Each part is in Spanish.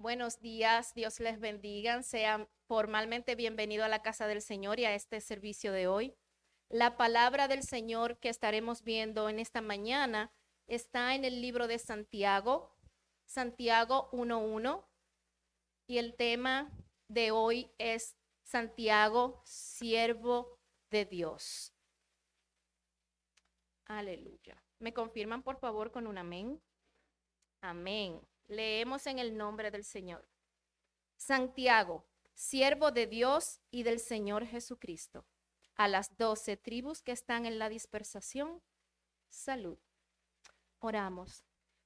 Buenos días, Dios les bendiga. Sean formalmente bienvenidos a la casa del Señor y a este servicio de hoy. La palabra del Señor que estaremos viendo en esta mañana está en el libro de Santiago, Santiago 1:1, y el tema de hoy es Santiago, siervo de Dios. Aleluya. ¿Me confirman por favor con un amén? Amén. Leemos en el nombre del Señor. Santiago, siervo de Dios y del Señor Jesucristo, a las 12 tribus que están en la dispersación, salud. Oramos.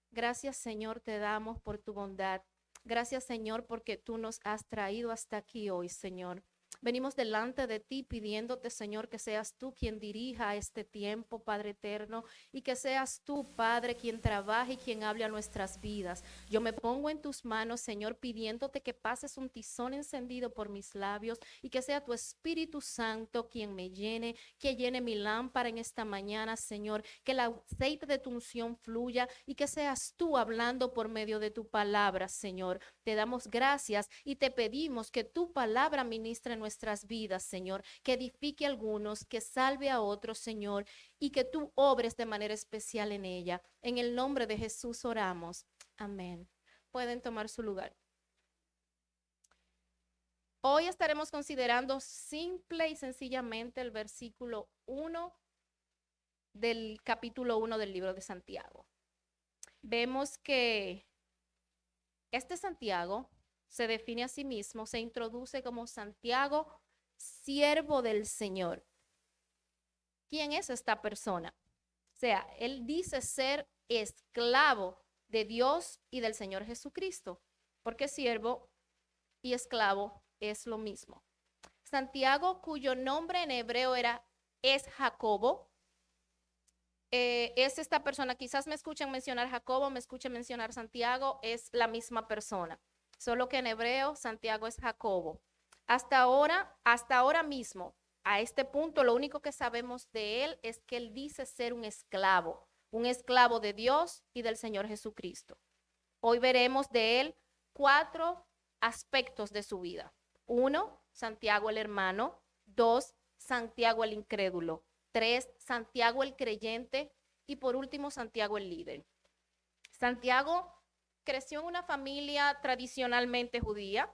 Gracias, Señor, te damos por tu bondad. Gracias, Señor, porque tú nos has traído hasta aquí hoy, Señor. Venimos delante de ti pidiéndote, Señor, que seas tú quien dirija este tiempo, Padre eterno, y que seas tú, Padre, quien trabaje y quien hable a nuestras vidas. Yo me pongo en tus manos, Señor, pidiéndote que pases un tizón encendido por mis labios y que sea tu Espíritu Santo quien me llene, que llene mi lámpara en esta mañana, Señor, que el aceite de tu unción fluya y que seas tú hablando por medio de tu palabra, Señor. Te damos gracias y te pedimos que tu palabra ministre nuestras vidas, Señor, que edifique a algunos, que salve a otros, Señor, y que tú obres de manera especial en ella. En el nombre de Jesús oramos. Amén. Pueden tomar su lugar. Hoy estaremos considerando simple y sencillamente el versículo 1 del capítulo 1 del libro de Santiago. Vemos que este Santiago se define a sí mismo, se introduce como Santiago, siervo del Señor. ¿Quién es esta persona? O sea, él dice ser esclavo de Dios y del Señor Jesucristo, porque siervo y esclavo es lo mismo. Santiago, cuyo nombre en hebreo es Jacobo, es esta persona. Quizás me escuchen mencionar Jacobo, me escuchen mencionar Santiago, es la misma persona, solo que en hebreo Santiago es Jacobo. Hasta ahora mismo, a este punto, lo único que sabemos de él es que él dice ser un esclavo de Dios y del Señor Jesucristo. Hoy veremos de él 4 aspectos de su vida. 1, Santiago el hermano. 2, Santiago el incrédulo. 3, Santiago el creyente. Y por último, Santiago el líder. Santiago creció en una familia tradicionalmente judía.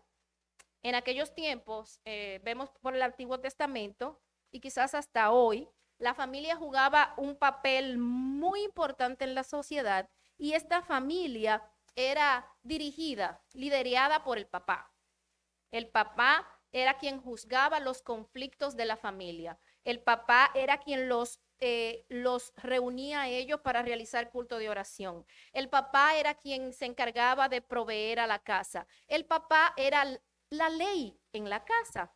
En aquellos tiempos, vemos por el Antiguo Testamento y quizás hasta hoy, la familia jugaba un papel muy importante en la sociedad y esta familia era dirigida, liderada por el papá. El papá era quien juzgaba los conflictos de la familia. El papá era quien los reunía a ellos para realizar culto de oración. El papá era quien se encargaba de proveer a la casa. El papá era la ley en la casa.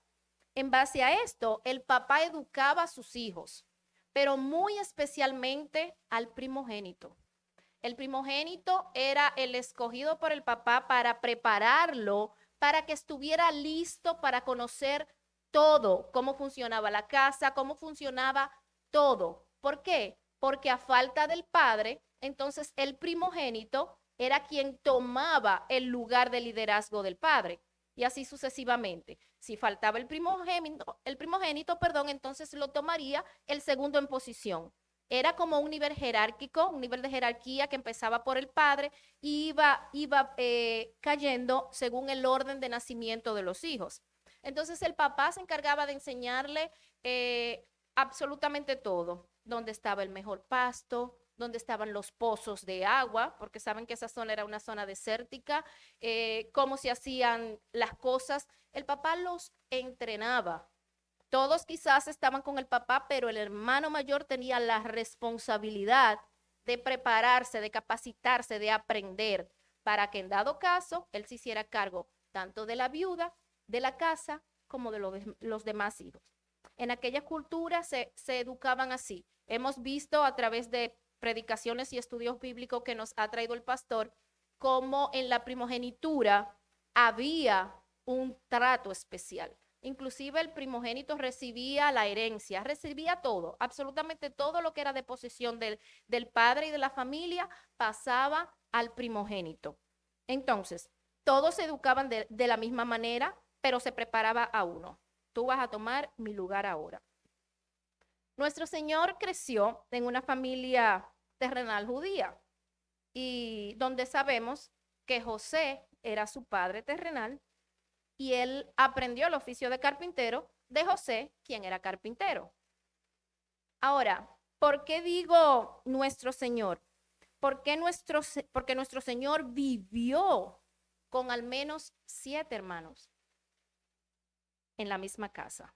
En base a esto, el papá educaba a sus hijos, pero muy especialmente al primogénito. El primogénito era el escogido por el papá para prepararlo, para que estuviera listo para conocer todo, cómo funcionaba la casa, cómo funcionaba todo. ¿Por qué? Porque a falta del padre, entonces el primogénito era quien tomaba el lugar de liderazgo del padre. Y así sucesivamente. Si faltaba el primogénito, entonces lo tomaría el segundo en posición. Era como un nivel jerárquico, un nivel de jerarquía que empezaba por el padre y iba cayendo según el orden de nacimiento de los hijos. Entonces el papá se encargaba de enseñarle absolutamente todo, dónde estaba el mejor pasto, dónde estaban los pozos de agua, porque saben que esa zona era una zona desértica, cómo se hacían las cosas. El papá los entrenaba. Todos quizás estaban con el papá, pero el hermano mayor tenía la responsabilidad de prepararse, de capacitarse, de aprender, para que en dado caso él se hiciera cargo tanto de la viuda, de la casa, como de los demás hijos. En aquella cultura se educaban así. Hemos visto a través de predicaciones y estudios bíblicos que nos ha traído el pastor, cómo en la primogenitura había un trato especial. Inclusive el primogénito recibía la herencia, recibía todo, absolutamente todo lo que era de posesión del padre y de la familia pasaba al primogénito. Entonces, Todos se educaban de la misma manera, pero se preparaba a uno. Tú vas a tomar mi lugar ahora. Nuestro Señor creció en una familia terrenal judía y donde sabemos que José era su padre terrenal y él aprendió el oficio de carpintero de José, quien era carpintero. Ahora, ¿por qué digo nuestro Señor? Porque nuestro Señor vivió con al menos 7 hermanos en la misma casa.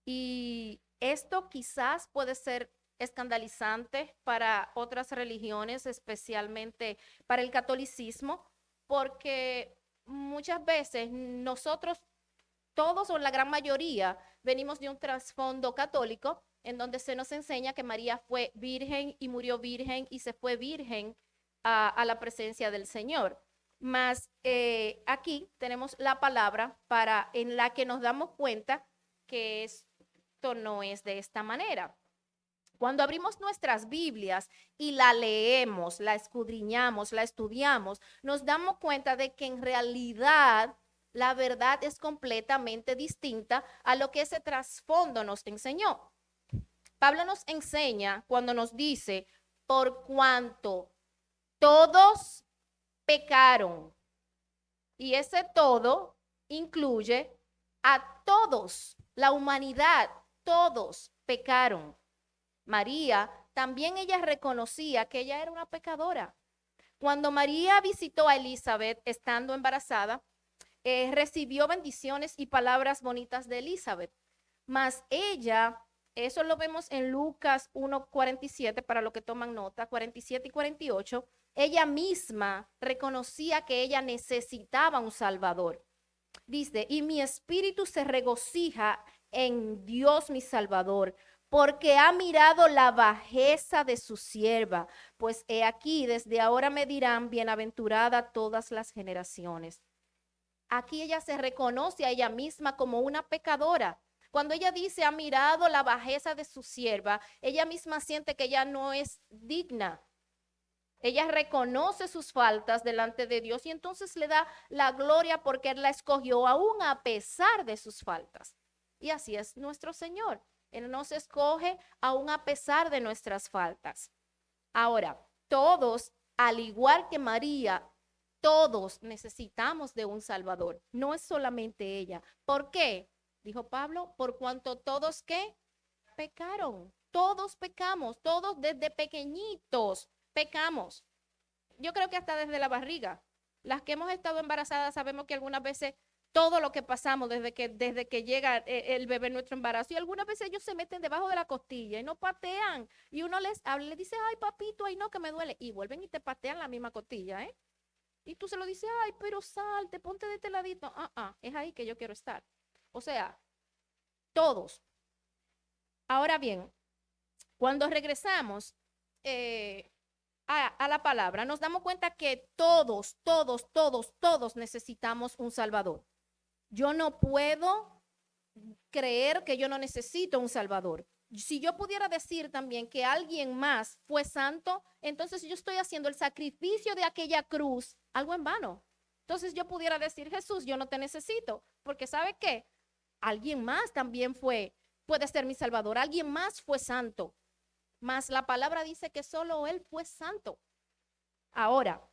Y esto quizás puede ser escandalizante para otras religiones, especialmente para el catolicismo, porque muchas veces nosotros, todos o la gran mayoría, venimos de un trasfondo católico en donde se nos enseña que María fue virgen y murió virgen y se fue virgen a la presencia del Señor. Mas aquí tenemos la palabra en la que nos damos cuenta que esto no es de esta manera. Cuando abrimos nuestras Biblias y la leemos, la escudriñamos, la estudiamos, nos damos cuenta de que en realidad la verdad es completamente distinta a lo que ese trasfondo nos enseñó. Pablo nos enseña cuando nos dice, por cuanto todos pecaron. Y ese todo incluye a todos, la humanidad, todos pecaron. María, también ella reconocía que ella era una pecadora. Cuando María visitó a Elizabeth estando embarazada, recibió bendiciones y palabras bonitas de Elizabeth. Mas ella, eso lo vemos en Lucas 1:47, para los que toman nota, 47 y 48, ella misma reconocía que ella necesitaba un Salvador. Dice, y mi espíritu se regocija en Dios mi Salvador, porque ha mirado la bajeza de su sierva, pues he aquí, desde ahora me dirán bienaventurada todas las generaciones. Aquí ella se reconoce a ella misma como una pecadora. Cuando ella dice, ha mirado la bajeza de su sierva, ella misma siente que ella no es digna. Ella reconoce sus faltas delante de Dios y entonces le da la gloria porque Él la escogió aún a pesar de sus faltas. Y así es nuestro Señor. Él nos escoge aún a pesar de nuestras faltas. Ahora, todos, al igual que María, todos necesitamos de un Salvador. No es solamente ella. ¿Por qué? Dijo Pablo, por cuanto todos ¿qué? Pecaron. Todos pecamos, todos desde pequeñitos pecamos. Yo creo que hasta desde la barriga. Las que hemos estado embarazadas sabemos que algunas veces todo lo que pasamos desde que llega el bebé en nuestro embarazo, y algunas veces ellos se meten debajo de la costilla y no patean. Y uno les habla, le dice, ay papito, ay no, que me duele. Y vuelven y te patean la misma costilla, ¿eh? Y tú se lo dices, ay, pero salte, ponte de este ladito. Es ahí que yo quiero estar. O sea, todos. Ahora bien, cuando regresamos a la palabra, nos damos cuenta que todos necesitamos un Salvador. Yo no puedo creer que yo no necesito un Salvador. Si yo pudiera decir también que alguien más fue santo, entonces yo estoy haciendo el sacrificio de aquella cruz algo en vano. Entonces yo pudiera decir, Jesús, yo no te necesito, porque ¿sabe qué? Alguien más también puede ser mi Salvador, alguien más fue santo. Mas la palabra dice que solo Él fue santo. Ahora,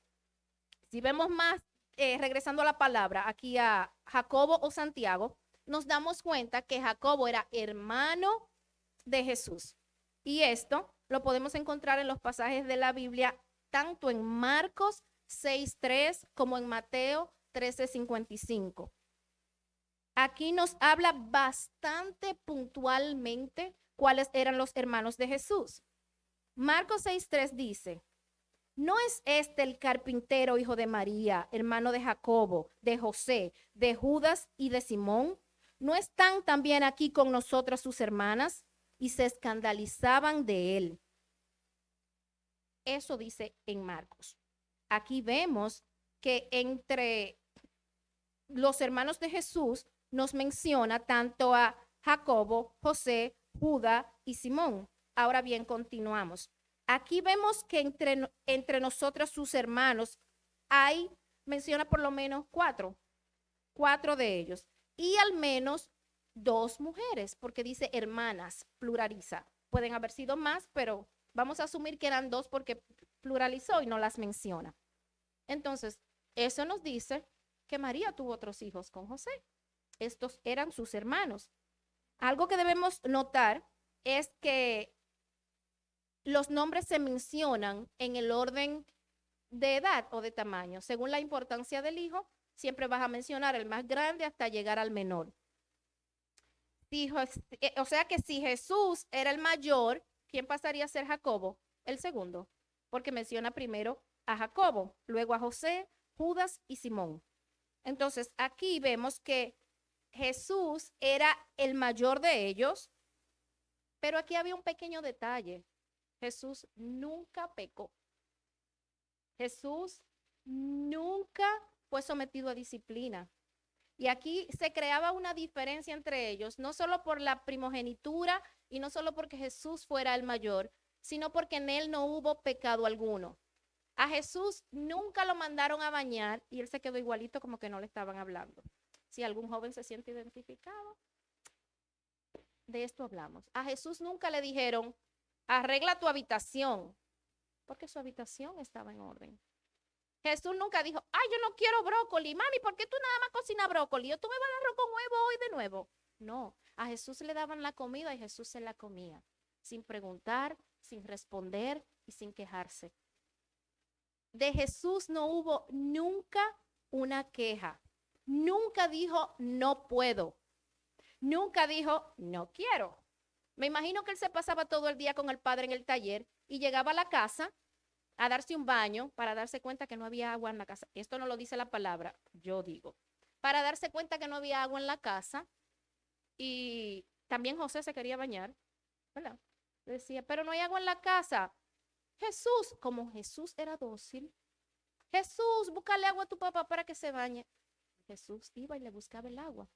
si vemos más, regresando a la palabra, aquí a Jacobo o Santiago, nos damos cuenta que Jacobo era hermano de Jesús. Y esto lo podemos encontrar en los pasajes de la Biblia, tanto en Marcos 6:3 como en Mateo 13:55. Aquí nos habla bastante puntualmente cuáles eran los hermanos de Jesús. Marcos 6:3 dice, ¿no es este el carpintero, hijo de María, hermano de Jacobo, de José, de Judas y de Simón? ¿No están también aquí con nosotras sus hermanas? Y se escandalizaban de él. Eso dice en Marcos. Aquí vemos que entre los hermanos de Jesús nos menciona tanto a Jacobo, José, Judas y Simón. Ahora bien, continuamos. Aquí vemos que entre nosotros, sus hermanos, hay menciona por lo menos cuatro de ellos. Y al menos 2 mujeres, porque dice hermanas, pluraliza. Pueden haber sido más, pero vamos a asumir que eran 2 porque pluralizó y no las menciona. Entonces, eso nos dice que María tuvo otros hijos con José. Estos eran sus hermanos. Algo que debemos notar es que los nombres se mencionan en el orden de edad o de tamaño. Según la importancia del hijo, siempre vas a mencionar el más grande hasta llegar al menor. O sea que si Jesús era el mayor, ¿quién pasaría a ser Jacobo? El segundo, porque menciona primero a Jacobo, luego a José, Judas y Simón. Entonces, aquí vemos que Jesús era el mayor de ellos, pero aquí había un pequeño detalle. Jesús nunca pecó. Jesús nunca fue sometido a disciplina. Y aquí se creaba una diferencia entre ellos, no solo por la primogenitura y no solo porque Jesús fuera el mayor, sino porque en él no hubo pecado alguno. A Jesús nunca lo mandaron a bañar y él se quedó igualito como que no le estaban hablando. Si algún joven se siente identificado, de esto hablamos. A Jesús nunca le dijeron, arregla tu habitación, porque su habitación estaba en orden. Jesús nunca dijo, ay, yo no quiero brócoli, mami, ¿por qué tú nada más cocinas brócoli? ¿O tú me vas a dar arroz con huevo hoy de nuevo? No, a Jesús le daban la comida y Jesús se la comía, sin preguntar, sin responder y sin quejarse. De Jesús no hubo nunca una queja. Nunca dijo, no puedo. Nunca dijo, no quiero. Me imagino que él se pasaba todo el día con el padre en el taller y llegaba a la casa a darse un baño para darse cuenta que no había agua en la casa. Esto no lo dice la palabra, yo digo. Para darse cuenta que no había agua en la casa. Y también José se quería bañar, ¿verdad? Decía, pero no hay agua en la casa. Jesús, como Jesús era dócil, Jesús, búscale agua a tu papá para que se bañe. Jesús iba y le buscaba el agua.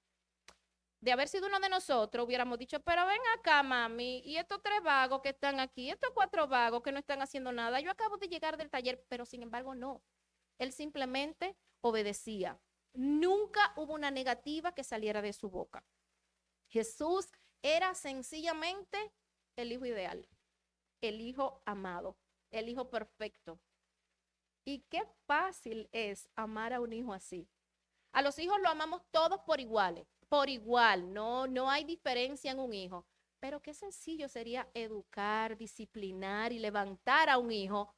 De haber sido uno de nosotros, hubiéramos dicho, pero ven acá, mami, y estos 3 vagos que están aquí, estos 4 vagos que no están haciendo nada, yo acabo de llegar del taller, pero sin embargo no. Él simplemente obedecía. Nunca hubo una negativa que saliera de su boca. Jesús era sencillamente el hijo ideal, el hijo amado, el hijo perfecto. Y qué fácil es amar a un hijo así. A los hijos lo amamos todos por igual, no hay diferencia en un hijo. Pero qué sencillo sería educar, disciplinar y levantar a un hijo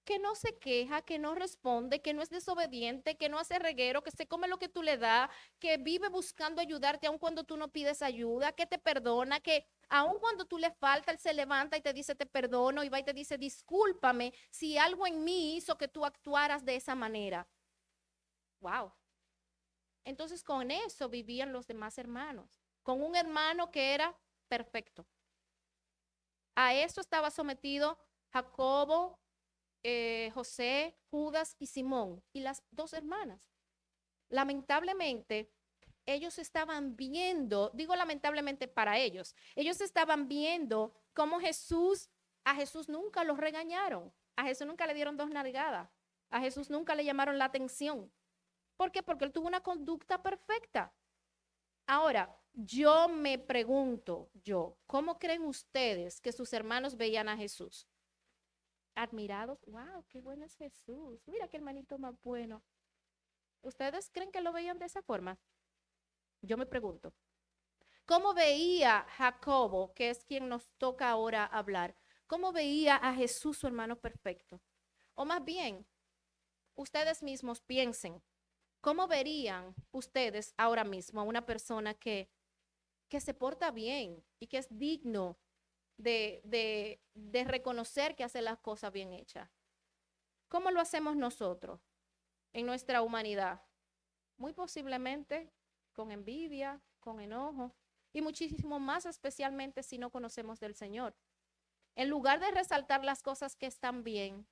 que no se queja, que no responde, que no es desobediente, que no hace reguero, que se come lo que tú le das, que vive buscando ayudarte aun cuando tú no pides ayuda, que te perdona, que aun cuando tú le falta, él se levanta y te dice te perdono y va y te dice discúlpame si algo en mí hizo que tú actuaras de esa manera. Wow. Entonces con eso vivían los demás hermanos, con un hermano que era perfecto. A eso estaba sometido Jacobo, José, Judas y Simón y las 2 hermanas. Lamentablemente, ellos estaban viendo, digo lamentablemente para ellos estaban viendo cómo a Jesús nunca los regañaron, a Jesús nunca le dieron 2 nalgadas, a Jesús nunca le llamaron la atención. ¿Por qué? Porque él tuvo una conducta perfecta. Ahora, yo me pregunto, ¿cómo creen ustedes que sus hermanos veían a Jesús? Admirados, wow, qué bueno es Jesús, mira qué hermanito más bueno. ¿Ustedes creen que lo veían de esa forma? Yo me pregunto, ¿cómo veía Jacobo, que es quien nos toca ahora hablar? ¿Cómo veía a Jesús, su hermano perfecto? O más bien, ustedes mismos piensen, ¿cómo verían ustedes ahora mismo a una persona que se porta bien y que es digno de reconocer que hace las cosas bien hechas? ¿Cómo lo hacemos nosotros en nuestra humanidad? Muy posiblemente con envidia, con enojo y muchísimo más especialmente si no conocemos del Señor. En lugar de resaltar las cosas que están bien,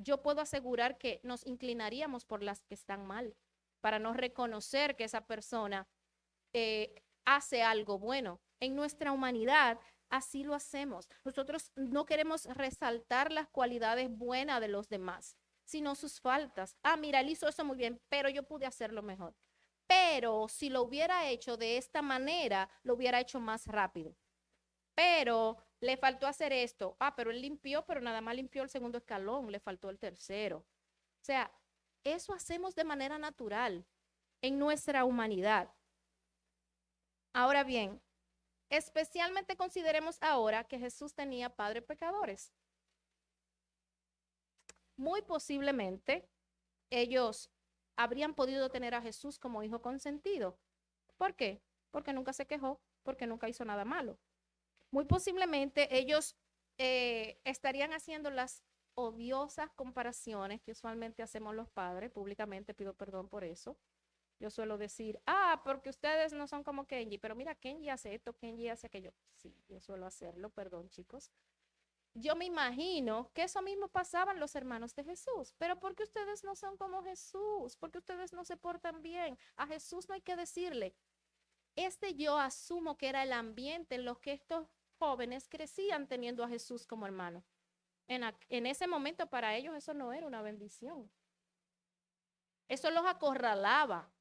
yo puedo asegurar que nos inclinaríamos por las que están mal, para no reconocer que esa persona hace algo bueno. En nuestra humanidad, así lo hacemos. Nosotros no queremos resaltar las cualidades buenas de los demás, sino sus faltas. Ah, mira, él hizo eso muy bien, pero yo pude hacerlo mejor. Pero si lo hubiera hecho de esta manera, lo hubiera hecho más rápido. Pero le faltó hacer esto. Ah, pero él limpió, pero nada más limpió el segundo escalón, le faltó el tercero. O sea, eso hacemos de manera natural en nuestra humanidad. Ahora bien, especialmente consideremos ahora que Jesús tenía padres pecadores. Muy posiblemente ellos habrían podido tener a Jesús como hijo consentido. ¿Por qué? Porque nunca se quejó, porque nunca hizo nada malo. Muy posiblemente ellos estarían haciendo las odiosas comparaciones que usualmente hacemos los padres. Públicamente pido perdón por eso. Yo suelo decir, ah, porque ustedes no son como Kenji, pero mira, Kenji hace esto, Kenji hace aquello. Sí, yo suelo hacerlo, perdón, chicos. Yo me imagino que eso mismo pasaban los hermanos de Jesús, pero porque ustedes no son como Jesús, porque ustedes no se portan bien. A Jesús no hay que decirle. Yo asumo que era el ambiente en los que estos jóvenes crecían teniendo a Jesús como hermano. En ese momento para ellos eso no era una bendición. Eso los acorralaba.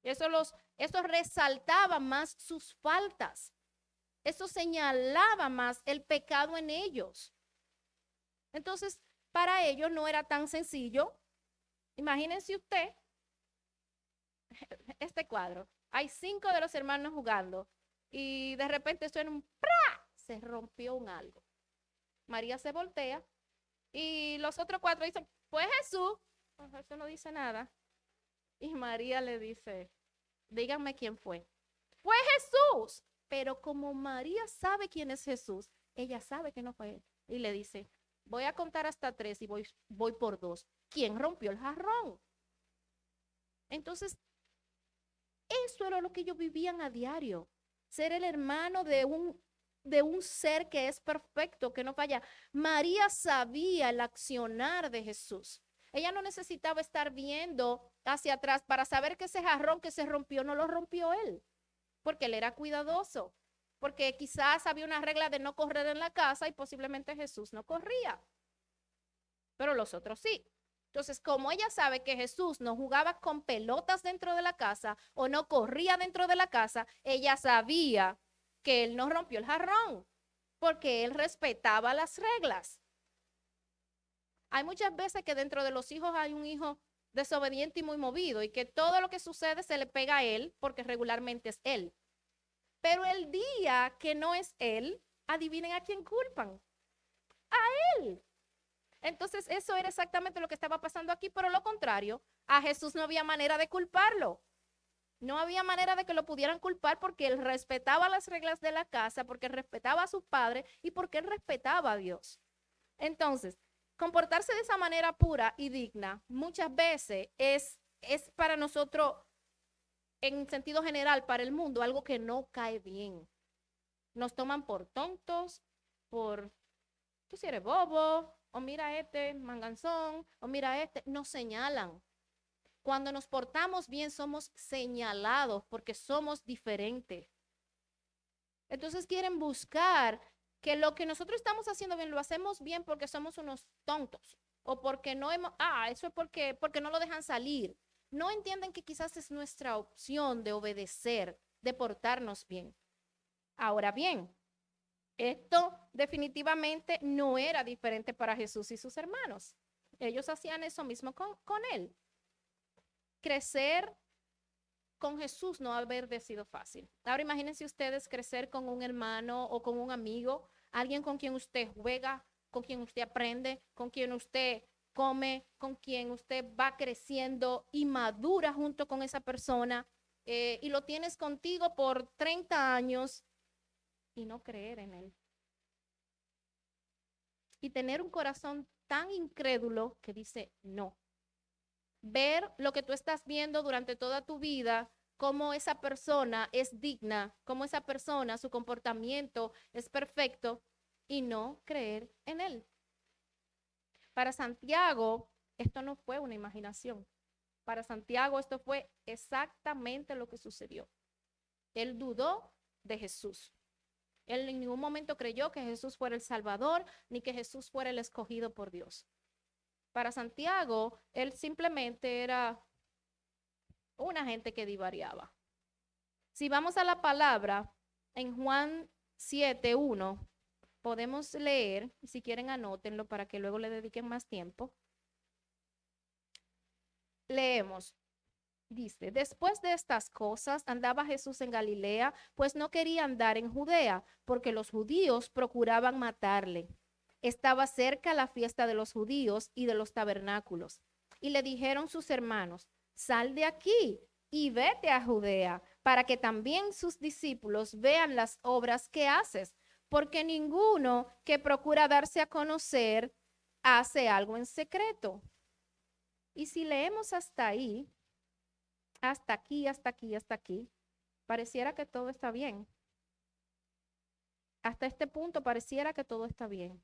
Eso resaltaba más sus faltas. Eso señalaba más el pecado en ellos. Entonces, para ellos no era tan sencillo. Imagínense usted este cuadro. Hay 5 de los hermanos jugando y de repente suena un ¡pra! Se rompió un algo. María se voltea y los otros 4 dicen, fue Jesús. Pues Jesús no dice nada. Y María le dice, díganme quién fue. Fue Jesús. Pero como María sabe quién es Jesús, ella sabe que no fue él. Y le dice, voy a contar hasta 3 y voy por 2. ¿Quién rompió el jarrón? Entonces, eso era lo que ellos vivían a diario. Ser el hermano de un ser que es perfecto, que no falla. María sabía el accionar de Jesús. Ella no necesitaba estar viendo hacia atrás para saber que ese jarrón que se rompió no lo rompió él, porque él era cuidadoso, porque quizás había una regla de no correr en la casa y posiblemente Jesús no corría, pero los otros sí. Entonces, como ella sabe que Jesús no jugaba con pelotas dentro de la casa o no corría dentro de la casa, ella sabía que él no rompió el jarrón, porque él respetaba las reglas. Hay muchas veces que dentro de los hijos hay un hijo desobediente y muy movido y que todo lo que sucede se le pega a él porque regularmente es él. Pero el día que no es él, adivinen a quién culpan. A él. Entonces eso era exactamente lo que estaba pasando aquí, pero lo contrario, a Jesús no había manera de culparlo. No había manera de que lo pudieran culpar porque él respetaba las reglas de la casa, porque él respetaba a sus padres y porque él respetaba a Dios. Entonces, comportarse de esa manera pura y digna muchas veces es para nosotros, en sentido general, para el mundo, algo que no cae bien. Nos toman por tontos, por tú si eres bobo, o mira este manganzón, o mira este, nos señalan. Cuando nos portamos bien somos señalados porque somos diferentes. Entonces quieren buscar que lo que nosotros estamos haciendo bien lo hacemos bien porque somos unos tontos o porque no hemos, eso es porque no lo dejan salir. No entienden que quizás es nuestra opción de obedecer, de portarnos bien. Ahora bien, esto definitivamente no era diferente para Jesús y sus hermanos. Ellos hacían eso mismo con él. Crecer con Jesús no haber sido fácil. Ahora imagínense ustedes crecer con un hermano o con un amigo, alguien con quien usted juega, con quien usted aprende, con quien usted come, con quien usted va creciendo y madura junto con esa persona y lo tienes contigo por 30 años y no creer en él. Y tener un corazón tan incrédulo que dice no. Ver lo que tú estás viendo durante toda tu vida, cómo esa persona es digna, cómo esa persona, su comportamiento es perfecto y no creer en él. Para Santiago, esto no fue una imaginación. Para Santiago, esto fue exactamente lo que sucedió. Él dudó de Jesús. Él en ningún momento creyó que Jesús fuera el Salvador, ni que Jesús fuera el escogido por Dios. Para Santiago, él simplemente era una gente que divariaba. Si vamos a la palabra, en Juan 7:1, podemos leer, si quieren anótenlo para que luego le dediquen más tiempo. Leemos. Dice, después de estas cosas andaba Jesús en Galilea, pues no quería andar en Judea, porque los judíos procuraban matarle. Estaba cerca la fiesta de los judíos y de los tabernáculos. Y le dijeron sus hermanos, sal de aquí y vete a Judea, para que también sus discípulos vean las obras que haces, porque ninguno que procura darse a conocer hace algo en secreto. Y si leemos hasta ahí, hasta aquí, hasta aquí, hasta aquí, pareciera que todo está bien. Hasta este punto pareciera que todo está bien.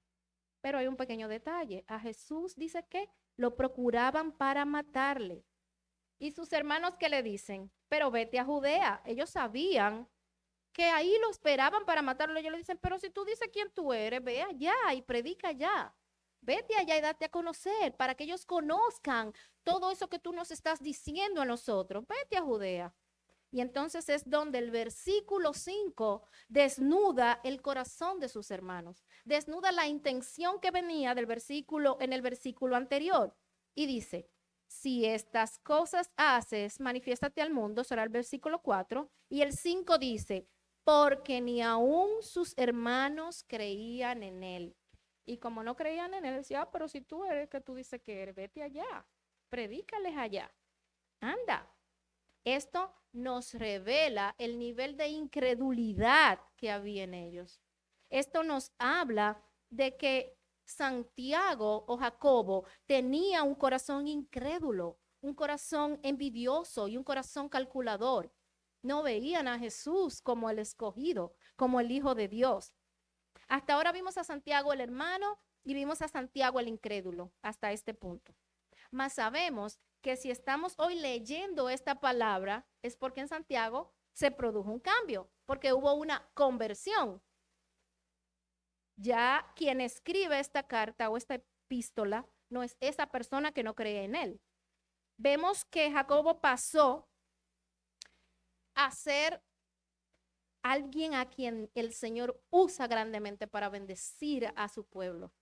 Pero hay un pequeño detalle. A Jesús dice que lo procuraban para matarle. Y sus hermanos que le dicen, pero vete a Judea. Ellos sabían que ahí lo esperaban para matarlo. Ellos le dicen, pero si tú dices quién tú eres, ve allá y predica allá. Vete allá y date a conocer para que ellos conozcan todo eso que tú nos estás diciendo a nosotros. Vete a Judea. Y entonces es donde el versículo 5 desnuda el corazón de sus hermanos, desnuda la intención que venía del versículo en el versículo anterior. Y dice, si estas cosas haces, manifiéstate al mundo, será el versículo 4. Y el 5 dice, porque ni aún sus hermanos creían en él. Y como no creían en él, decía, pero si tú eres que tú dices que eres, vete allá, predícales allá, anda. Esto nos revela el nivel de incredulidad que había en ellos. Esto nos habla de que Santiago o Jacobo tenía un corazón incrédulo, un corazón envidioso y un corazón calculador. No veían a Jesús como el escogido, como el Hijo de Dios. Hasta ahora vimos a Santiago el hermano y vimos a Santiago el incrédulo, hasta este punto. Mas sabemos que si estamos hoy leyendo esta palabra es porque en Santiago se produjo un cambio, porque hubo una conversión. Ya quien escribe esta carta o esta epístola no es esa persona que no cree en él. Vemos que Jacobo pasó a ser alguien a quien el Señor usa grandemente para bendecir a su pueblo.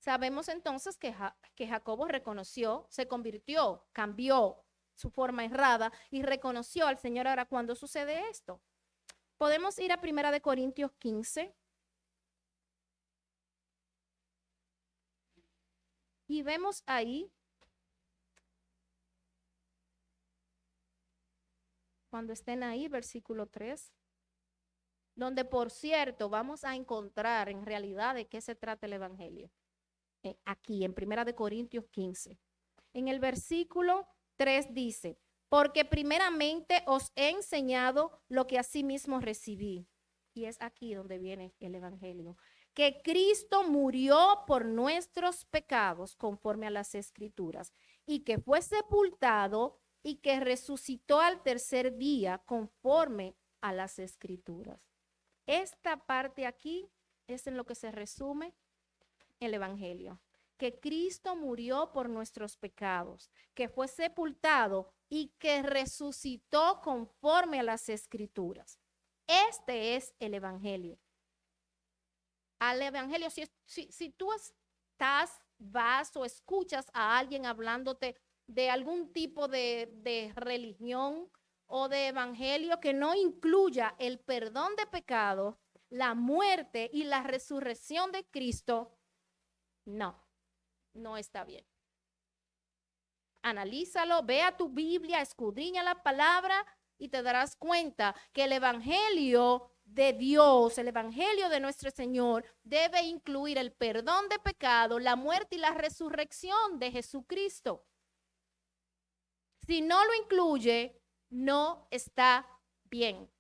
Sabemos entonces que Jacobo reconoció, se convirtió, cambió su forma errada y reconoció al Señor. Ahora, ¿cuándo sucede esto? Podemos ir a 1 Corintios 15 y vemos ahí, cuando estén ahí, versículo 3, donde por cierto vamos a encontrar en realidad de qué se trata el evangelio. Aquí en 1 Corintios 15. En el versículo 3 dice, porque primeramente os he enseñado lo que asimismo recibí. Y es aquí donde viene el evangelio. Que Cristo murió por nuestros pecados conforme a las escrituras y que fue sepultado y que resucitó al tercer día conforme a las escrituras. Esta parte aquí es en lo que se resume el evangelio, que Cristo murió por nuestros pecados, que fue sepultado y que resucitó conforme a las escrituras. Este es el evangelio. Al evangelio, si tú vas o escuchas a alguien hablándote de algún tipo de religión o de evangelio que no incluya el perdón de pecados, la muerte y la resurrección de Cristo, no está bien. Analízalo, ve a tu Biblia, escudriña la palabra y te darás cuenta que el evangelio de Dios, el evangelio de nuestro Señor, debe incluir el perdón de pecado, la muerte y la resurrección de Jesucristo. Si no lo incluye, no está bien.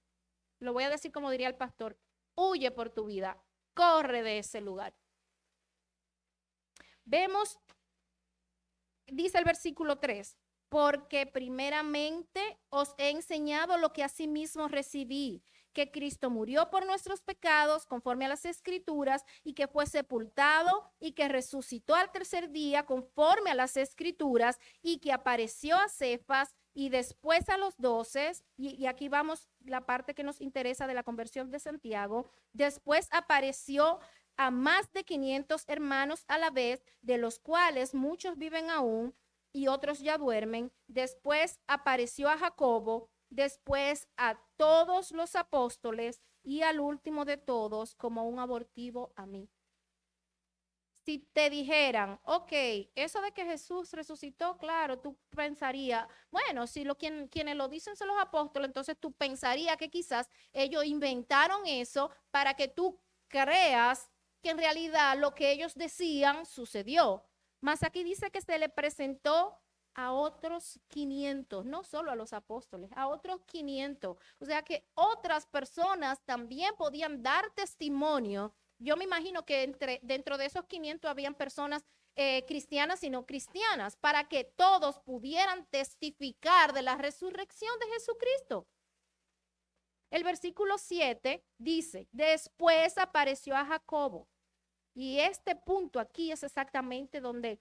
Lo voy a decir como diría el pastor, huye por tu vida, corre de ese lugar. Vemos, dice el versículo 3, porque primeramente os he enseñado lo que asimismo recibí, que Cristo murió por nuestros pecados conforme a las Escrituras y que fue sepultado y que resucitó al tercer día conforme a las Escrituras y que apareció a Cefas y después a los 12, y aquí vamos la parte que nos interesa de la conversión de Santiago, después apareció a más de 500 hermanos a la vez, de los cuales muchos viven aún y otros ya duermen. Después apareció a Jacobo, después a todos los apóstoles y al último de todos como un abortivo a mí. Si te dijeran, ok, eso de que Jesús resucitó, claro, tú pensarías, bueno, si quienes lo dicen son los apóstoles, entonces tú pensarías que quizás ellos inventaron eso para que tú creas que en realidad lo que ellos decían sucedió. Mas aquí dice que se le presentó a otros 500, no solo a los apóstoles, a otros 500. O sea que otras personas también podían dar testimonio. Yo me imagino que dentro de esos 500 habían personas cristianas y no cristianas, para que todos pudieran testificar de la resurrección de Jesucristo. El versículo 7 dice, después apareció a Jacobo. Y este punto aquí es exactamente donde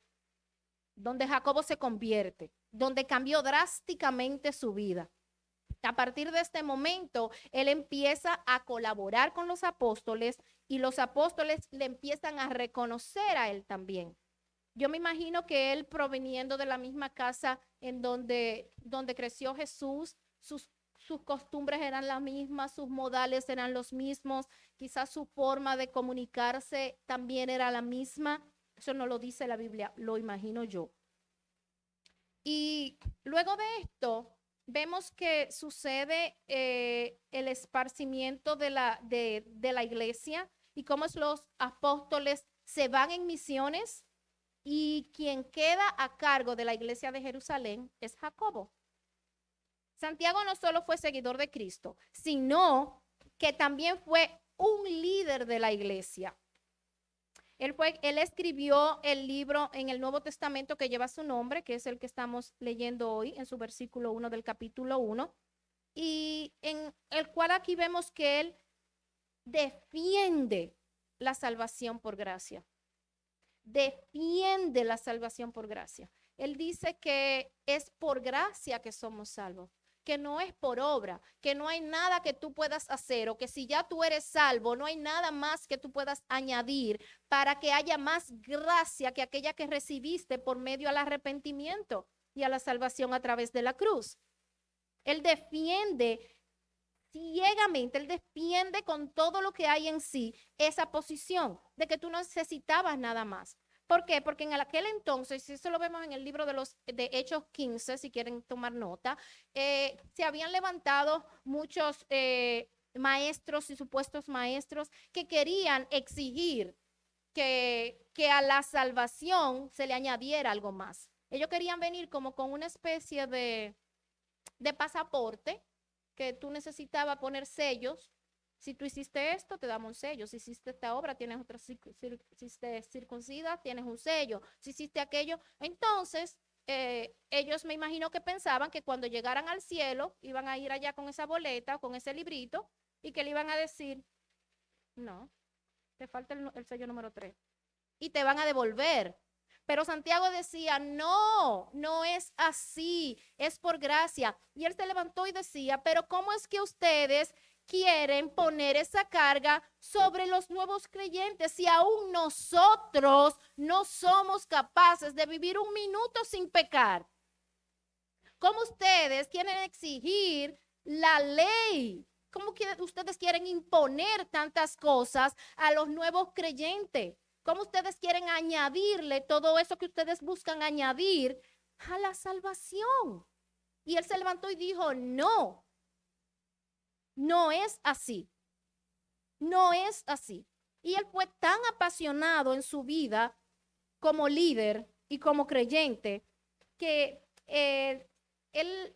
Jacobo se convierte, donde cambió drásticamente su vida. A partir de este momento, él empieza a colaborar con los apóstoles y los apóstoles le empiezan a reconocer a él también. Yo me imagino que él, proveniendo de la misma casa en donde creció Jesús, sus costumbres eran las mismas, sus modales eran los mismos, quizás su forma de comunicarse también era la misma. Eso no lo dice la Biblia, lo imagino yo. Y luego de esto, vemos que sucede el esparcimiento de la iglesia y cómo los apóstoles se van en misiones y quien queda a cargo de la iglesia de Jerusalén es Jacobo. Santiago no solo fue seguidor de Cristo, sino que también fue un líder de la iglesia. Él escribió el libro en el Nuevo Testamento que lleva su nombre, que es el que estamos leyendo hoy en su versículo 1 del capítulo 1, y en el cual aquí vemos que él defiende la salvación por gracia. Defiende la salvación por gracia. Él dice que es por gracia que somos salvos, que no es por obra, que no hay nada que tú puedas hacer, o que si ya tú eres salvo, no hay nada más que tú puedas añadir para que haya más gracia que aquella que recibiste por medio al arrepentimiento y a la salvación a través de la cruz. Él defiende ciegamente, él defiende con todo lo que hay en sí esa posición de que tú no necesitabas nada más. ¿Por qué? Porque en aquel entonces, si eso lo vemos en el libro de Hechos 15, si quieren tomar nota, se habían levantado muchos maestros y supuestos maestros que querían exigir que a la salvación se le añadiera algo más. Ellos querían venir como con una especie de pasaporte que tú necesitabas poner sellos. Si tú hiciste esto, te damos un sello. Si hiciste esta obra, tienes otra. Si hiciste circuncida, tienes un sello. Si hiciste aquello. Entonces, ellos me imagino que pensaban que cuando llegaran al cielo, iban a ir allá con esa boleta, con ese librito, y que le iban a decir, no, te falta el sello número 3. Y te van a devolver. Pero Santiago decía, no, no es así, es por gracia. Y él se levantó y decía, pero ¿cómo es que ustedes quieren poner esa carga sobre los nuevos creyentes si aún nosotros no somos capaces de vivir un minuto sin pecar? ¿Cómo ustedes quieren exigir la ley? ¿Cómo ustedes quieren imponer tantas cosas a los nuevos creyentes? ¿Cómo ustedes quieren añadirle todo eso que ustedes buscan añadir a la salvación? Y él se levantó y dijo, no, no es así. No es así. Y él fue tan apasionado en su vida como líder y como creyente que él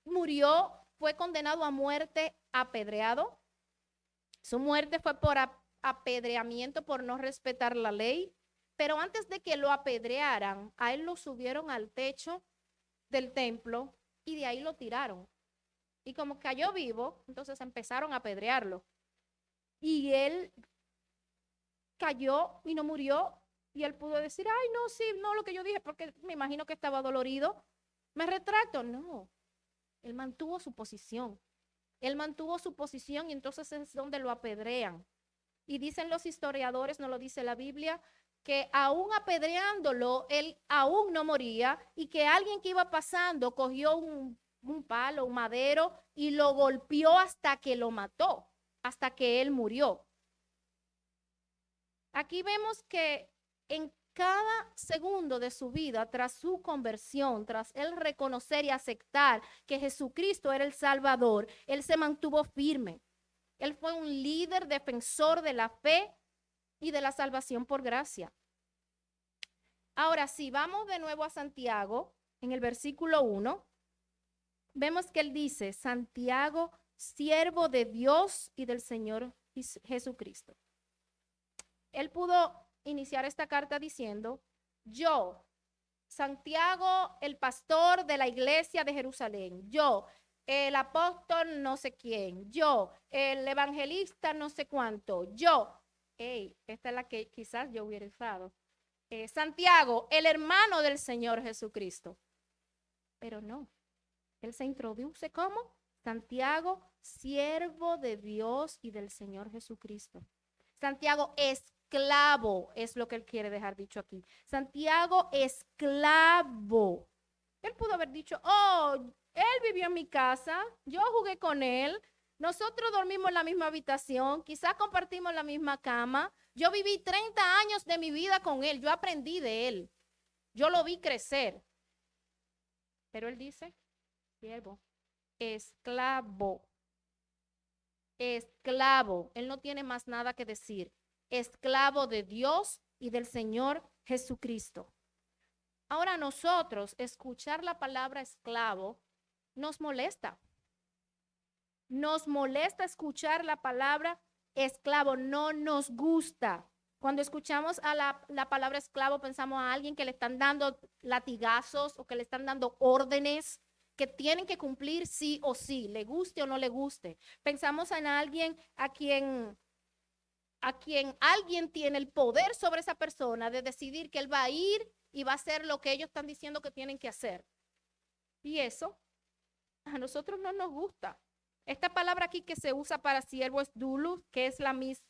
murió, fue condenado a muerte apedreado. Su muerte fue por apedreamiento, por no respetar la ley. Pero antes de que lo apedrearan, a él lo subieron al techo del templo y de ahí lo tiraron. Y como cayó vivo, entonces empezaron a apedrearlo. Y él cayó y no murió. Y él pudo decir, ay, no, sí, no, lo que yo dije, porque me imagino que estaba dolorido. Me retracto. No, él mantuvo su posición. Él mantuvo su posición y entonces es donde lo apedrean. Y dicen los historiadores, no lo dice la Biblia, que aún apedreándolo, él aún no moría y que alguien que iba pasando cogió un palo, un madero y lo golpeó hasta que lo mató, hasta que él murió. Aquí vemos que en cada segundo de su vida, tras su conversión, tras él reconocer y aceptar que Jesucristo era el Salvador, él se mantuvo firme. Él fue un líder defensor de la fe y de la salvación por gracia. Ahora, si vamos de nuevo a Santiago, en el versículo 1, vemos que él dice, Santiago, siervo de Dios y del Señor Jesucristo. Él pudo iniciar esta carta diciendo, yo, Santiago, el pastor de la iglesia de Jerusalén, yo, el apóstol no sé quién, yo, el evangelista no sé cuánto, yo, esta es la que quizás yo hubiera usado, Santiago, el hermano del Señor Jesucristo. Pero no, él se introduce como Santiago, siervo de Dios y del Señor Jesucristo. Santiago, esclavo, es lo que él quiere dejar dicho aquí. Santiago, esclavo. Él pudo haber dicho, oh, él vivió en mi casa, yo jugué con él, nosotros dormimos en la misma habitación, quizás compartimos la misma cama. Yo viví 30 años de mi vida con él, yo aprendí de él, yo lo vi crecer. Pero él dice, siervo, esclavo, esclavo. Él no tiene más nada que decir. Esclavo de Dios y del Señor Jesucristo. Ahora nosotros, escuchar la palabra esclavo nos molesta. Nos molesta escuchar la palabra esclavo, no nos gusta. Cuando escuchamos a la palabra esclavo, pensamos a alguien que le están dando latigazos o que le están dando órdenes que tienen que cumplir sí o sí, le guste o no le guste. Pensamos en alguien a quien alguien tiene el poder sobre esa persona de decidir que él va a ir y va a hacer lo que ellos están diciendo que tienen que hacer. Y eso a nosotros no nos gusta. Esta palabra aquí que se usa para siervo es doulos, que es la misma,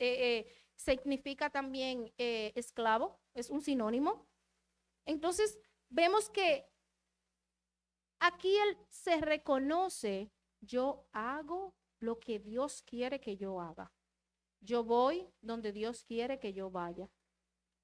significa también esclavo, es un sinónimo. Entonces, vemos que aquí él se reconoce, yo hago lo que Dios quiere que yo haga. Yo voy donde Dios quiere que yo vaya.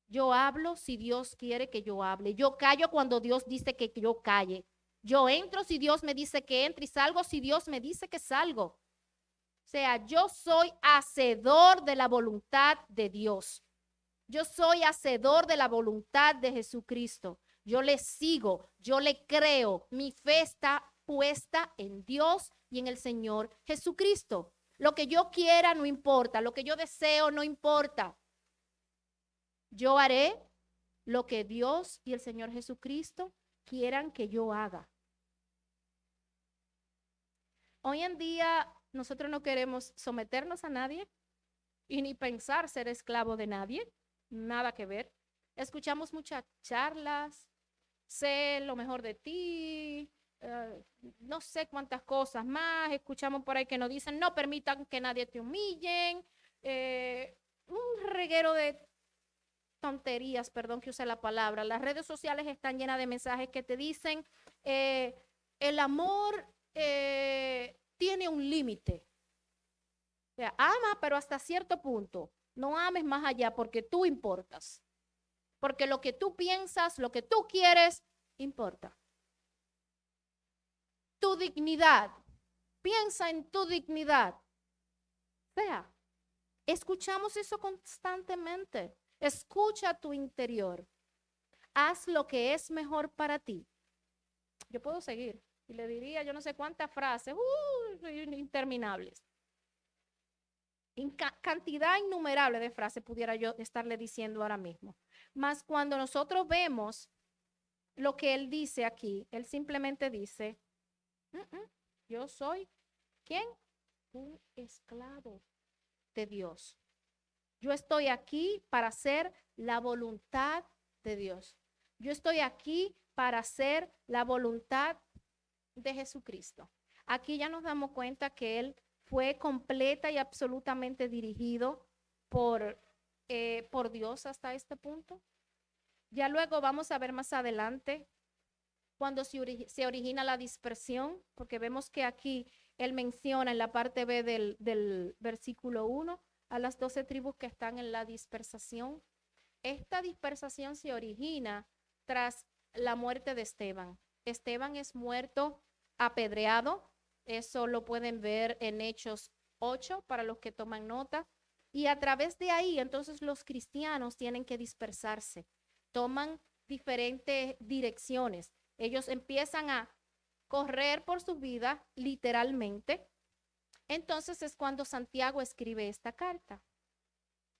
Yo hablo si Dios quiere que yo hable. Yo callo cuando Dios dice que yo calle. Yo entro si Dios me dice que entre y salgo si Dios me dice que salgo. O sea, yo soy hacedor de la voluntad de Dios. Yo soy hacedor de la voluntad de Jesucristo. Yo le sigo, yo le creo. Mi fe está puesta en Dios y en el Señor Jesucristo. Lo que yo quiera no importa, lo que yo deseo no importa. Yo haré lo que Dios y el Señor Jesucristo quieran que yo haga. Hoy en día nosotros no queremos someternos a nadie y ni pensar ser esclavo de nadie, nada que ver. Escuchamos muchas charlas, sé lo mejor de ti, no sé cuántas cosas más. Escuchamos por ahí que nos dicen no permitan que nadie te humillen, un reguero de tonterías, perdón que use la palabra. Las redes sociales están llenas de mensajes que te dicen el amor tiene un límite. O sea, ama, pero hasta cierto punto. No ames más allá porque tú importas. Porque lo que tú piensas, lo que tú quieres, importa. Tu dignidad. Piensa en tu dignidad. O sea, escuchamos eso constantemente. Escucha tu interior. Haz lo que es mejor para ti. Yo puedo seguir y le diría yo no sé cuántas frases, interminables. Cantidad innumerable de frases pudiera yo estarle diciendo ahora mismo. Mas cuando nosotros vemos lo que él dice aquí, él simplemente dice, yo soy ¿Quién? Un esclavo de Dios. Yo estoy aquí para hacer la voluntad de Dios. Yo estoy aquí para hacer la voluntad de Jesucristo. Aquí ya nos damos cuenta que Él fue completa y absolutamente dirigido por Dios hasta este punto. Ya luego vamos a ver más adelante cuando se origina la dispersión, porque vemos que aquí Él menciona en la parte B del versículo 1 a las 12 tribus que están en la dispersación. Esta dispersación se origina tras la muerte de Esteban. Esteban es muerto apedreado. Eso lo pueden ver en Hechos 8 para los que toman nota. Y a través de ahí, entonces los cristianos tienen que dispersarse. Toman diferentes direcciones. Ellos empiezan a correr por su vida, literalmente. Entonces es cuando Santiago escribe esta carta.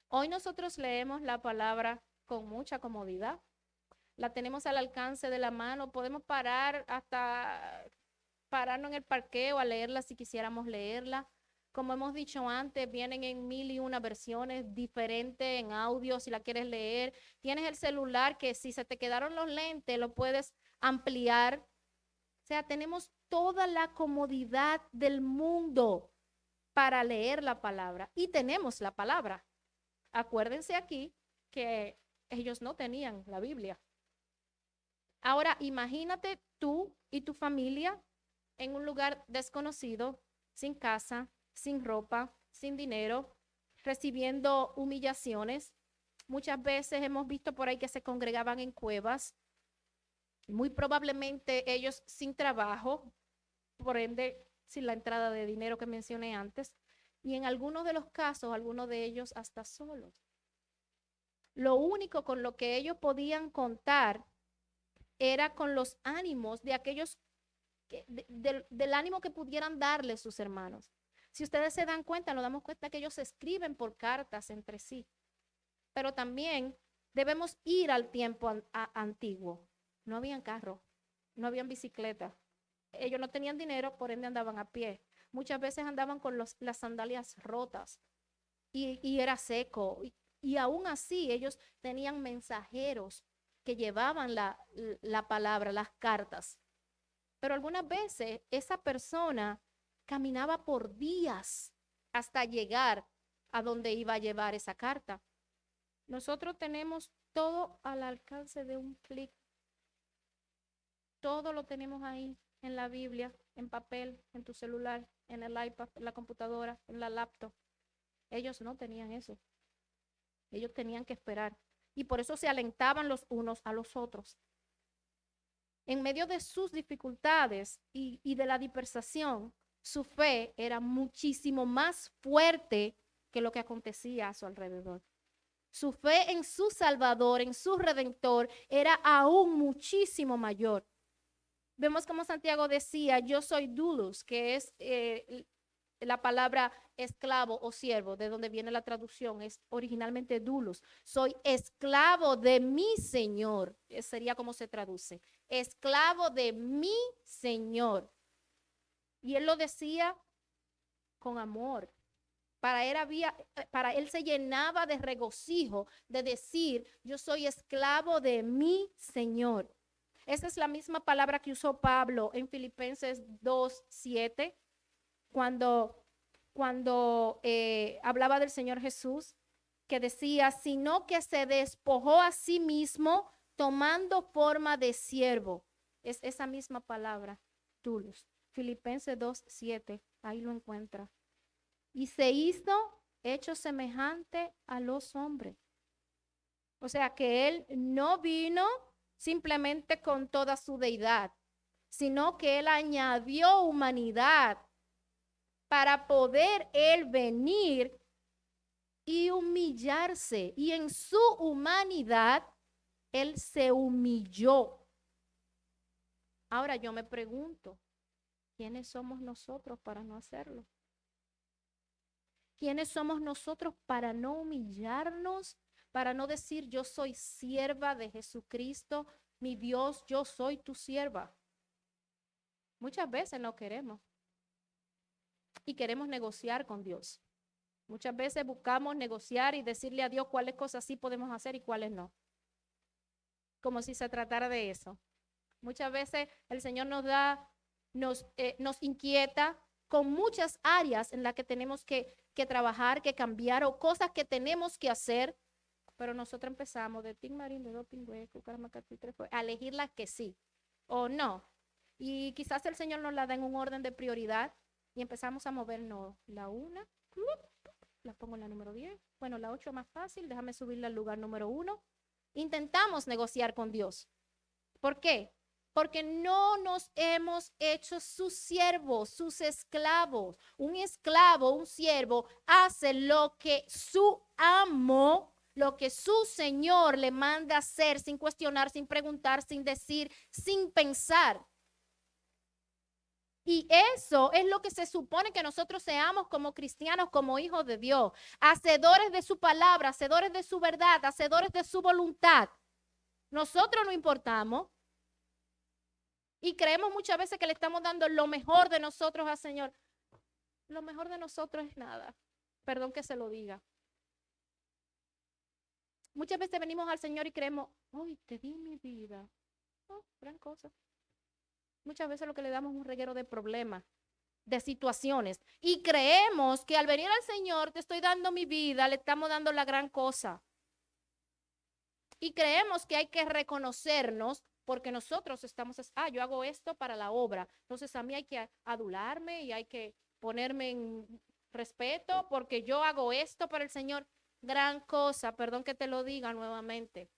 Hoy nosotros leemos la palabra con mucha comodidad. La tenemos al alcance de la mano. Podemos pararnos en el parqueo a leerla si quisiéramos leerla. Como hemos dicho antes, vienen en 1001 versiones diferentes en audio si la quieres leer. Tienes el celular que si se te quedaron los lentes lo puedes ampliar. O sea, tenemos toda la comodidad del mundo para leer la palabra y tenemos la palabra. Acuérdense aquí que ellos no tenían la Biblia. Ahora, imagínate tú y tu familia en un lugar desconocido, sin casa, sin ropa, sin dinero, recibiendo humillaciones. Muchas veces hemos visto por ahí que se congregaban en cuevas, muy probablemente ellos sin trabajo, por ende, sin la entrada de dinero que mencioné antes, y en algunos de los casos, algunos de ellos hasta solos. Lo único con lo que ellos podían contar era con los ánimos de aquellos, del ánimo que pudieran darle sus hermanos. Si ustedes se dan cuenta, nos damos cuenta que ellos escriben por cartas entre sí, pero también debemos ir al tiempo antiguo. No habían carro, no habían bicicleta. Ellos no tenían dinero, por ende andaban a pie. Muchas veces andaban con las sandalias rotas y era seco. Y aún así ellos tenían mensajeros que llevaban la palabra, las cartas. Pero algunas veces esa persona caminaba por días hasta llegar a donde iba a llevar esa carta. Nosotros tenemos todo al alcance de un clic. Todo lo tenemos ahí en la Biblia, en papel, en tu celular, en el iPad, en la computadora, en la laptop. Ellos no tenían eso. Ellos tenían que esperar. Y por eso se alentaban los unos a los otros. En medio de sus dificultades y de la dispersación, su fe era muchísimo más fuerte que lo que acontecía a su alrededor. Su fe en su Salvador, en su Redentor, era aún muchísimo mayor. Vemos como Santiago decía, yo soy doulos, que es la palabra esclavo o siervo, de donde viene la traducción, es originalmente doulos. Soy esclavo de mi Señor, sería como se traduce, esclavo de mi Señor. Y él lo decía con amor. Para él se llenaba de regocijo de decir, yo soy esclavo de mi Señor. Esa es la misma palabra que usó Pablo en Filipenses 2:7, cuando hablaba del Señor Jesús, que decía, sino que se despojó a sí mismo tomando forma de siervo. Es esa misma palabra, doulos. Filipenses 2:7, ahí lo encuentra. Y se hizo hecho semejante a los hombres. O sea que él no vino simplemente con toda su deidad, sino que él añadió humanidad para poder él venir y humillarse. Y en su humanidad, él se humilló. Ahora yo me pregunto, ¿quiénes somos nosotros para no hacerlo? ¿Quiénes somos nosotros para no humillarnos? Para no decir, yo soy sierva de Jesucristo, mi Dios, yo soy tu sierva. Muchas veces no queremos. y queremos negociar con Dios. Muchas veces buscamos negociar y decirle a Dios cuáles cosas sí podemos hacer y cuáles no. Como si se tratara de eso. Muchas veces el Señor nos inquieta con muchas áreas en las que tenemos que trabajar, que cambiar o cosas que tenemos que hacer, pero nosotros empezamos de Tin Marín, de Dopingüe, a elegir las que sí o no. Y quizás el Señor nos la da en un orden de prioridad y empezamos a movernos la una, la pongo en la número 10. Bueno, la 8 es más fácil, déjame subirla al lugar número 1. Intentamos negociar con Dios. ¿Por qué? Porque no nos hemos hecho sus siervos, sus esclavos. Un esclavo, un siervo, hace lo que su amo, lo que su señor le manda hacer sin cuestionar, sin preguntar, sin decir, sin pensar. Y eso es lo que se supone que nosotros seamos como cristianos, como hijos de Dios, hacedores de su palabra, hacedores de su verdad, hacedores de su voluntad. Nosotros no importamos y creemos muchas veces que le estamos dando lo mejor de nosotros al Señor. Lo mejor de nosotros es nada. Perdón que se lo diga. Muchas veces venimos al Señor y creemos, hoy te di mi vida. Oh, gran cosa. Muchas veces lo que le damos es un reguero de problemas, de situaciones. Y creemos que al venir al Señor, te estoy dando mi vida, le estamos dando la gran cosa. Y creemos que hay que reconocernos porque nosotros estamos, yo hago esto para la obra. Entonces a mí hay que adularme y hay que ponerme en respeto porque yo hago esto para el Señor. Gran cosa, perdón que te lo diga nuevamente,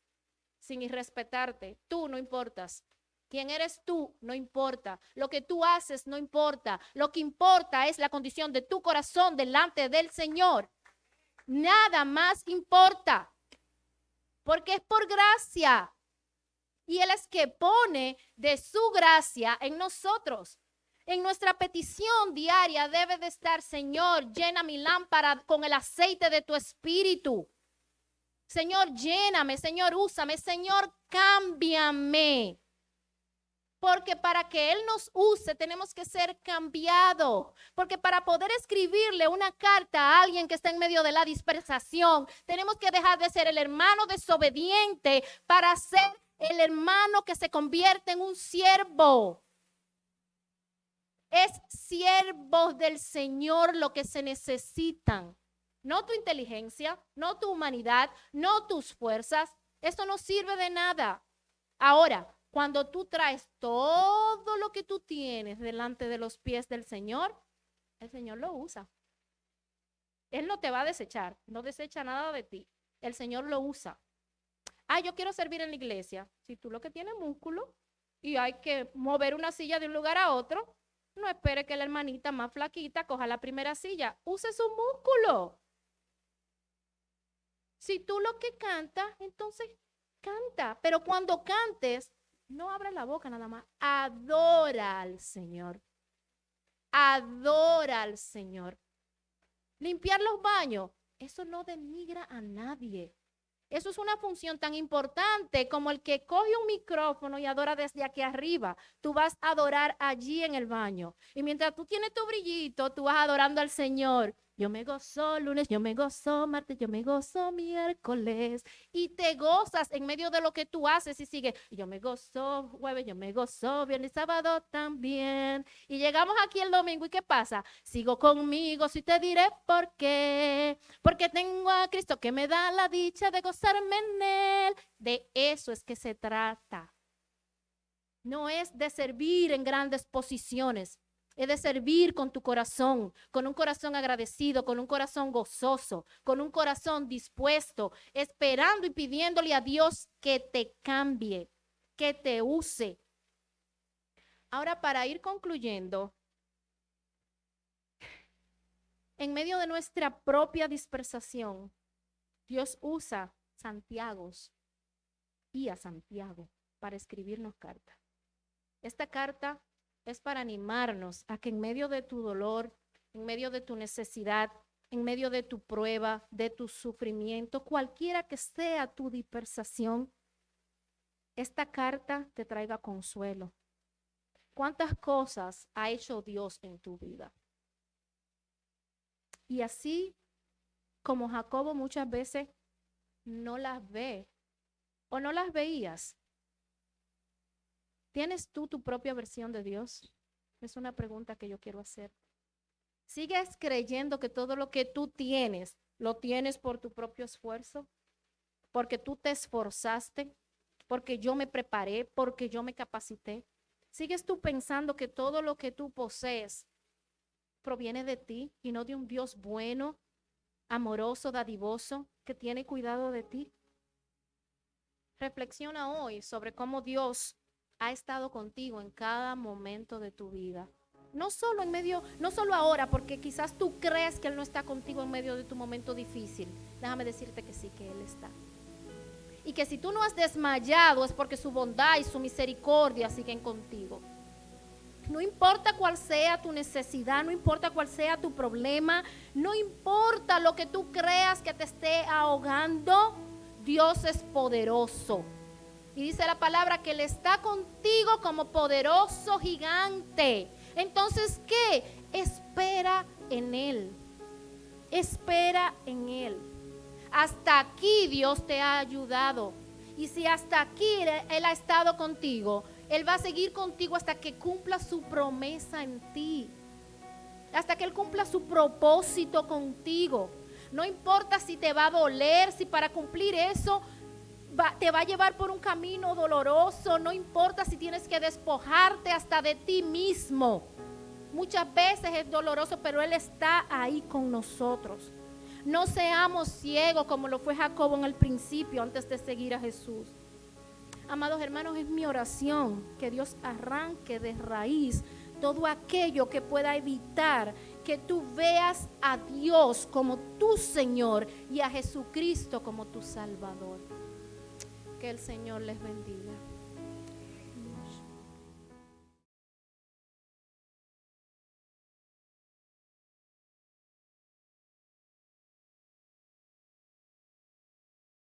sin irrespetarte. Tú no importas. ¿Quién eres tú? No importa. Lo que tú haces no importa. Lo que importa es la condición de tu corazón delante del Señor. Nada más importa. Porque es por gracia. Y Él es que pone de su gracia en nosotros. En nuestra petición diaria debe de estar, Señor, llena mi lámpara con el aceite de tu espíritu. Señor, lléname, Señor, úsame, Señor, cámbiame. Porque para que Él nos use tenemos que ser cambiados. Porque para poder escribirle una carta a alguien que está en medio de la dispersación, tenemos que dejar de ser el hermano desobediente para ser el hermano que se convierte en un siervo. Es siervos del Señor lo que se necesitan. No tu inteligencia, no tu humanidad, no tus fuerzas. Esto no sirve de nada. Ahora, cuando tú traes todo lo que tú tienes delante de los pies del Señor, el Señor lo usa. Él no te va a desechar, no desecha nada de ti. El Señor lo usa. Yo quiero servir en la iglesia. Si tú lo que tienes es músculo y hay que mover una silla de un lugar a otro, no espere que la hermanita más flaquita coja la primera silla. Use su músculo. Si tú lo que cantas, entonces canta. Pero cuando cantes, no abras la boca nada más. Adora al Señor. Adora al Señor. Limpiar los baños, eso no denigra a nadie. Eso es una función tan importante como el que coge un micrófono y adora desde aquí arriba. Tú vas a adorar allí en el baño. Y mientras tú tienes tu brillito, tú vas adorando al Señor. Yo me gozo lunes, yo me gozo martes, yo me gozo miércoles. Y te gozas en medio de lo que tú haces y sigues. Yo me gozo jueves, yo me gozo viernes y sábado también. Y llegamos aquí el domingo y ¿qué pasa? Sigo conmigo, si te diré por qué. Porque tengo a Cristo que me da la dicha de gozarme en Él. De eso es que se trata. No es de servir en grandes posiciones. Es de servir con tu corazón, con un corazón agradecido, con un corazón gozoso, con un corazón dispuesto, esperando y pidiéndole a Dios que te cambie, que te use. Ahora, para ir concluyendo, en medio de nuestra propia dispersación, Dios usa Santiagos y a Santiago para escribirnos cartas. Esta carta es para animarnos a que en medio de tu dolor, en medio de tu necesidad, en medio de tu prueba, de tu sufrimiento, cualquiera que sea tu dispersación, esta carta te traiga consuelo. ¿Cuántas cosas ha hecho Dios en tu vida? Y así como Jacobo muchas veces no las ve o no las veías, ¿tienes tú tu propia versión de Dios? Es una pregunta que yo quiero hacer. ¿Sigues creyendo que todo lo que tú tienes, lo tienes por tu propio esfuerzo? Porque tú te esforzaste, porque yo me preparé, porque yo me capacité. ¿Sigues tú pensando que todo lo que tú posees proviene de ti y no de un Dios bueno, amoroso, dadivoso, que tiene cuidado de ti? Reflexiona hoy sobre cómo Dios ha estado contigo en cada momento de tu vida. No solo en medio, no solo ahora, porque quizás tú crees que Él no está contigo en medio de tu momento difícil. Déjame decirte que sí, que Él está. Y que si tú no has desmayado es porque su bondad y su misericordia siguen contigo. No importa cuál sea tu necesidad, no importa cuál sea tu problema, no importa lo que tú creas que te esté ahogando, Dios es poderoso. Y dice la palabra que Él está contigo como poderoso gigante. Entonces, ¿qué? Espera en Él. Espera en Él. Hasta aquí Dios te ha ayudado. Y si hasta aquí Él ha estado contigo, Él va a seguir contigo hasta que cumpla su promesa en ti. Hasta que Él cumpla su propósito contigo. No importa si te va a doler, si para cumplir eso te va a llevar por un camino doloroso. No importa si tienes que despojarte hasta de ti mismo. Muchas veces es doloroso, pero Él está ahí con nosotros. No seamos ciegos como lo fue Jacobo en el principio antes de seguir a Jesús. Amados hermanos, es mi oración que Dios arranque de raíz todo aquello que pueda evitar que tú veas a Dios como tu Señor y a Jesucristo como tu Salvador. Que el Señor les bendiga.